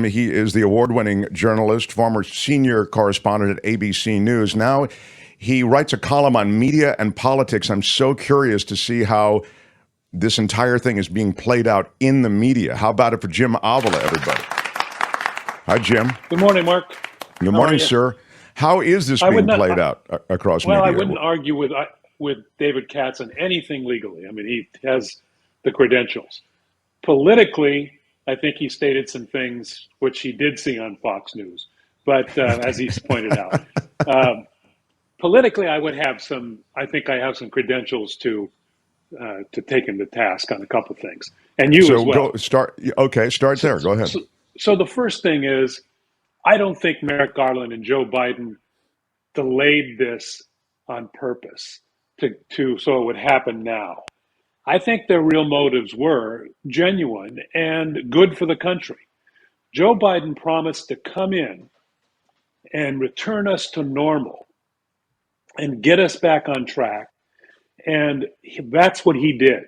He is the award-winning journalist, former senior correspondent at ABC News. Now he writes a column on media and politics. I'm so curious to see how this entire thing is being played out in the media. How about it for Jim Avila, everybody? Hi, Jim. Good morning, Mark. Good morning, sir. How is this being played out across media? Well, I wouldn't argue with David Katz on anything legally. I mean, he has the credentials. Politically, I think he stated some things which he did see on Fox News, but as he's pointed out, politically, I think I have some credentials to take him to task on a couple of things, and you as well. Start there. Go ahead. So the first thing is, I don't think Merrick Garland and Joe Biden delayed this on purpose so it would happen now. I think their real motives were genuine and good for the country. Joe Biden promised to come in and return us to normal and get us back on track. And that's what he did.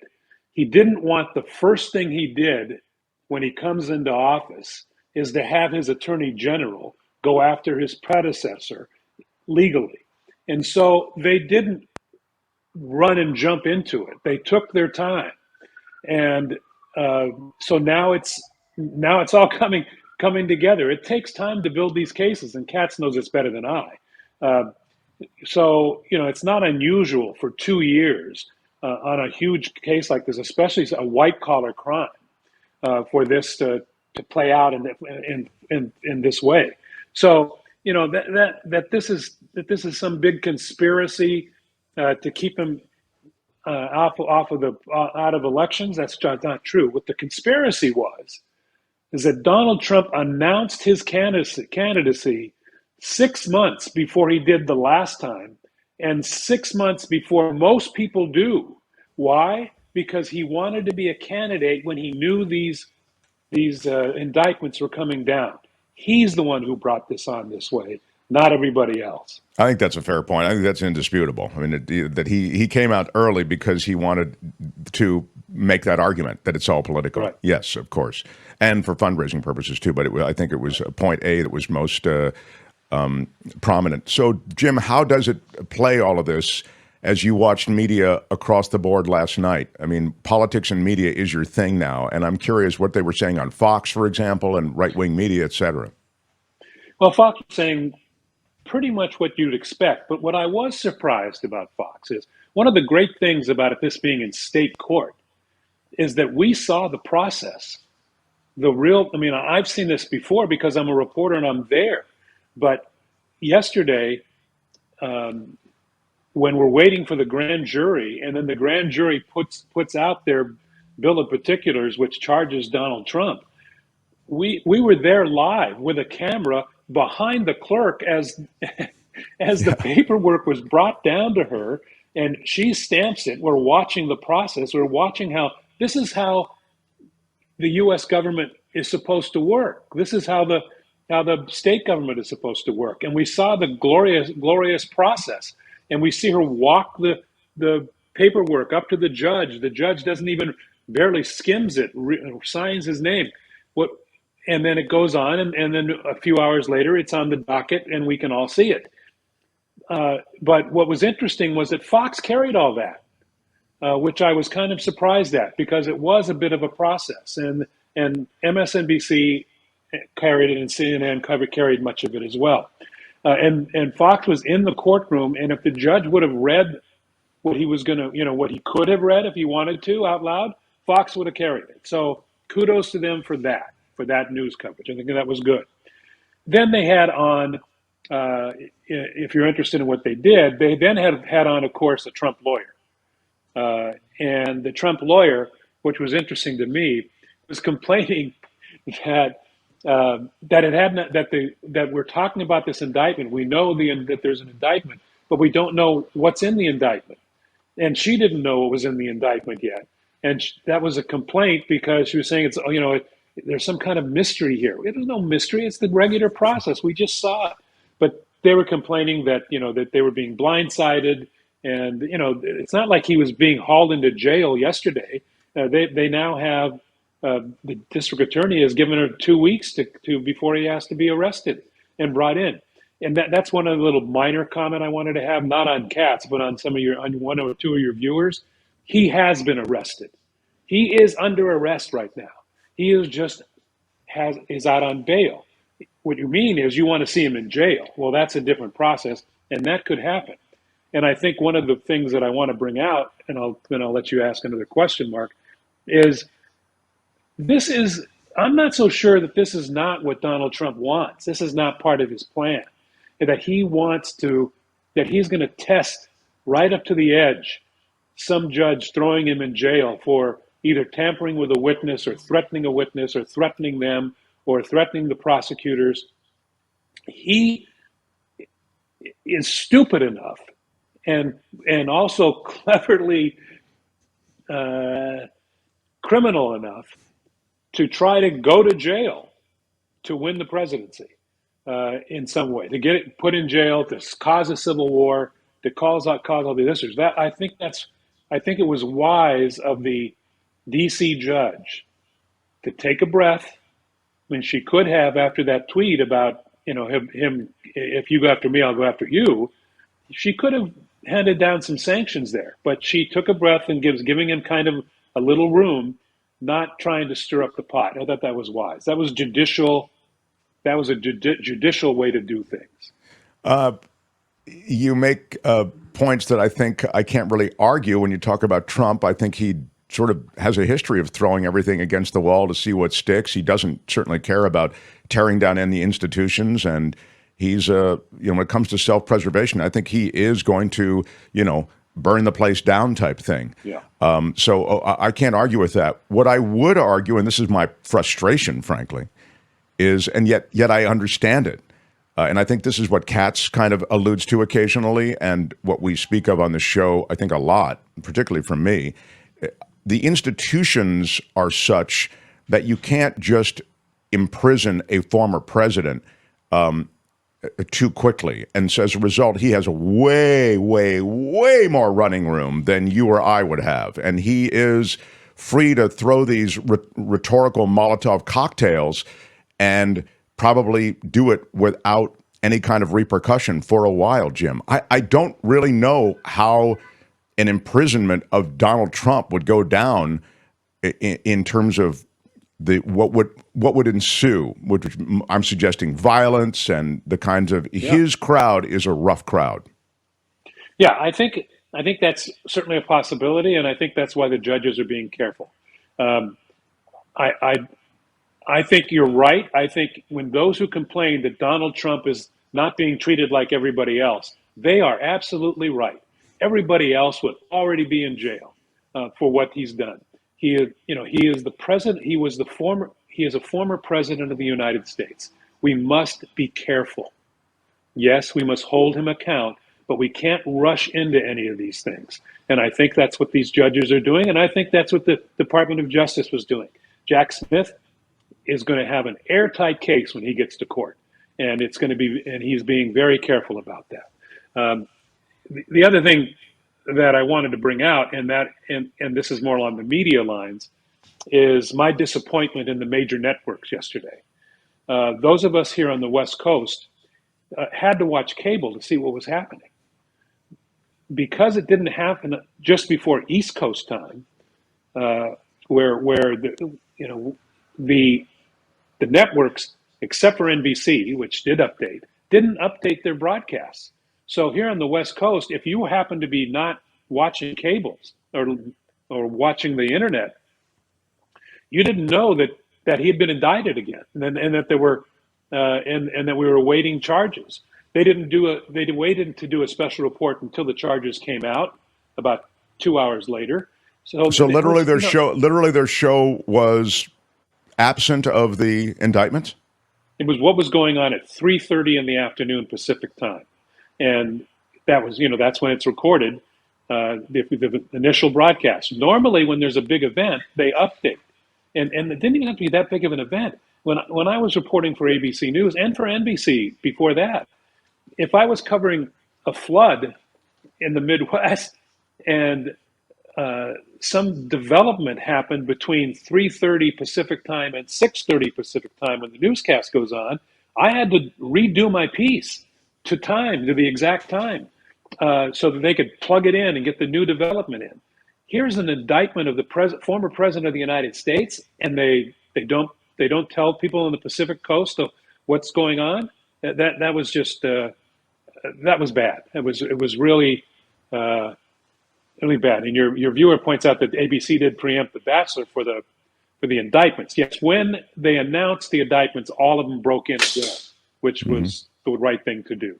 He didn't want the first thing he did when he comes into office is to have his attorney general go after his predecessor legally. And so they didn't run and jump into it. They took their time. And so now it's all coming together. It takes time to build these cases, and Katz knows it's better than I. So, it's not unusual for 2 years on a huge case like this, especially a white collar crime, for this to play out in this way. So, that this is some big conspiracy to keep him out of elections. That's not true. What the conspiracy is that Donald Trump announced his candidacy 6 months before he did the last time, and 6 months before most people do. Why? Because he wanted to be a candidate when he knew these indictments were coming down. He's the one who brought this on this way, not everybody else. I think that's a fair point. I think that's indisputable. I mean, that he came out early because he wanted to make that argument that it's all political. Right. Yes, of course. And for fundraising purposes, too. But I think it was point A that was most prominent. So, Jim, how does it play all of this as you watched media across the board last night? I mean, politics and media is your thing now. And I'm curious what they were saying on Fox, for example, and right-wing media, et cetera. Well, Fox was saying pretty much what you'd expect. But what I was surprised about Fox is one of the great things about this being in state court is that we saw the process. I've seen this before because I'm a reporter and I'm there. But yesterday, when we're waiting for the grand jury, and then the grand jury puts out their bill of particulars, which charges Donald Trump, we were there live with a camera behind the clerk as the paperwork was brought down to her, and she stamps it. We're watching the process. We're watching how this is how the U.S. government is supposed to work. This is how the state government is supposed to work. And we saw the glorious process. And we see her walk the paperwork up to the judge. The judge doesn't even barely skims it, signs his name. And then it goes on, and then a few hours later, it's on the docket, and we can all see it. But what was interesting was that Fox carried all that, which I was kind of surprised at, because it was a bit of a process. And MSNBC carried it, and CNN carried much of it as well. And Fox was in the courtroom, and if the judge would have read what he was going to, what he could have read if he wanted to out loud, Fox would have carried it. So kudos to them for that news coverage. I think that was good. Then they had on, if you're interested in what they did, they then had on, of course, a Trump lawyer. And the Trump lawyer, which was interesting to me, was complaining that we're talking about this indictment. We know that there's an indictment, but we don't know what's in the indictment. And she didn't know what was in the indictment yet. And that was a complaint because she was saying there's some kind of mystery here. There's no mystery. It's the regular process. We just saw it. But they were complaining that they were being blindsided, and it's not like he was being hauled into jail yesterday. They now have the district attorney has given her 2 weeks to before he has to be arrested and brought in. And that's one of the little minor comment I wanted to have, not on Katz, but on on one or two of your viewers. He has been arrested. He is under arrest right now. He is out on bail. What you mean is you want to see him in jail. Well, that's a different process, and that could happen. And I think one of the things that I want to bring out, and then I'll let you ask another question, Mark, is I'm not so sure that this is not what Donald Trump wants. This is not part of his plan. That he's going to test right up to the edge some judge throwing him in jail for either tampering with a witness or threatening a witness or threatening them or threatening the prosecutors. He is stupid enough and also cleverly criminal enough to try to go to jail to win the presidency in some way, to get it put in jail, to cause a civil war, to cause all the issues. I think it was wise of the DC judge to take a breath. I mean, she could have, after that tweet about, him, if you go after me, I'll go after you. She could have handed down some sanctions there, but she took a breath and giving him kind of a little room, not trying to stir up the pot. I thought that was wise. That was judicial. That was a judicial way to do things. You make points that I think I can't really argue when you talk about Trump. I think he sort of has a history of throwing everything against the wall to see what sticks. He doesn't certainly care about tearing down any institutions, and he's when it comes to self-preservation, I think he is going to burn the place down type thing. Yeah. So I can't argue with that. What I would argue, and this is my frustration, frankly, is, and yet I understand it. And I think this is what Katz kind of alludes to occasionally, and what we speak of on the show, I think a lot, particularly from me. The institutions are such that you can't just imprison a former president too quickly. And so as a result, he has a way, way, way more running room than you or I would have. And he is free to throw these rhetorical Molotov cocktails and probably do it without any kind of repercussion for a while, Jim. I don't really know how an imprisonment of Donald Trump would go down in terms of what would ensue, which I'm suggesting violence and the kinds of his crowd is a rough crowd. Yeah, I think that's certainly a possibility, and I think that's why the judges are being careful. I think you're right. I think when those who complain that Donald Trump is not being treated like everybody else, they are absolutely right. Everybody else would already be in jail for what he's done. He is the president. He is a former president of the United States. We must be careful. Yes, we must hold him account, but we can't rush into any of these things. And I think that's what these judges are doing, and I think that's what the Department of Justice was doing. Jack Smith is going to have an airtight case when he gets to court, and he's being very careful about that. The other thing that I wanted to bring out, and this is more along the media lines, is my disappointment in the major networks yesterday. Those of us here on the West Coast had to watch cable to see what was happening. Because it didn't happen just before East Coast time, where the networks, except for NBC, which didn't update their broadcasts. So here on the West Coast, if you happen to be not watching cables or watching the internet, you didn't know that he had been indicted again, and that there were and that we were awaiting charges. They waited to do a special report until the charges came out about 2 hours later. So literally their show was absent of the indictments? It was what was going on at 3:30 in the afternoon Pacific time. And that was, that's when it's recorded, the initial broadcast. Normally, when there's a big event, they update. And it didn't even have to be that big of an event. When I was reporting for ABC News and for NBC before that, if I was covering a flood in the Midwest and some development happened between 3:30 Pacific time and 6:30 Pacific time when the newscast goes on. I had to redo my piece to the exact time, so that they could plug it in and get the new development in. Here's an indictment of the former president of the United States, and they don't tell people on the Pacific Coast of what's going on. That was just that was bad. It was really really bad. And your viewer points out that ABC did preempt The Bachelor for the indictments. Yes, when they announced the indictments, all of them broke in again, which was the right thing to do.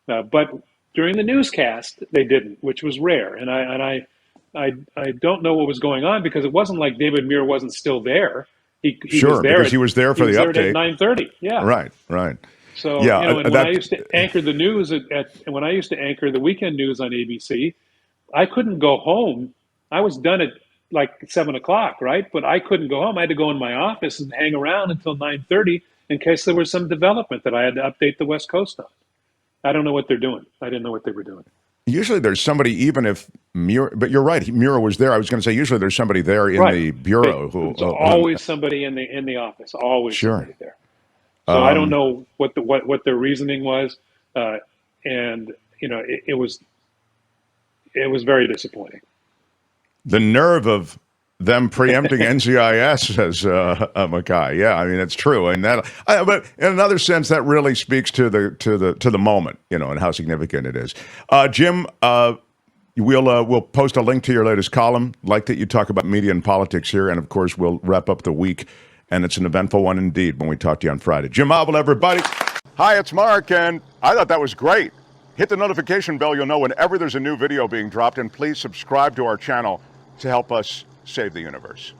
But during the newscast, they didn't, which was rare. And I don't know what was going on, because it wasn't like David Muir wasn't still there. He Sure, was there because he was there for the update at 9:30. Yeah, Right. So Yeah, and when I used to anchor the news when I used to anchor the weekend news on ABC, I couldn't go home. I was done at like 7:00, right? But I couldn't go home. I had to go in my office and hang around until 9:30 in case there was some development that I had to update the West Coast on. I don't know what they're doing. I didn't know what they were doing. Usually there's somebody, even if Muir, but you're right, Muir was there. I was going to say, usually there's somebody there in the bureau There's always somebody in the office, always somebody there. So I don't know what their reasoning was, and it was very disappointing. The nerve of them preempting NCIS, says Mackay. Yeah, I mean, it's true, and but in another sense, that really speaks to the moment, and how significant it is. Jim, we'll post a link to your latest column. Like that you talk about media and politics here, and of course, we'll wrap up the week, and it's an eventful one indeed when we talk to you on Friday. Jim Avila, everybody. Hi, it's Mark, and I thought that was great. Hit the notification bell. You'll know whenever there's a new video being dropped, and please subscribe to our channel to help us save the universe.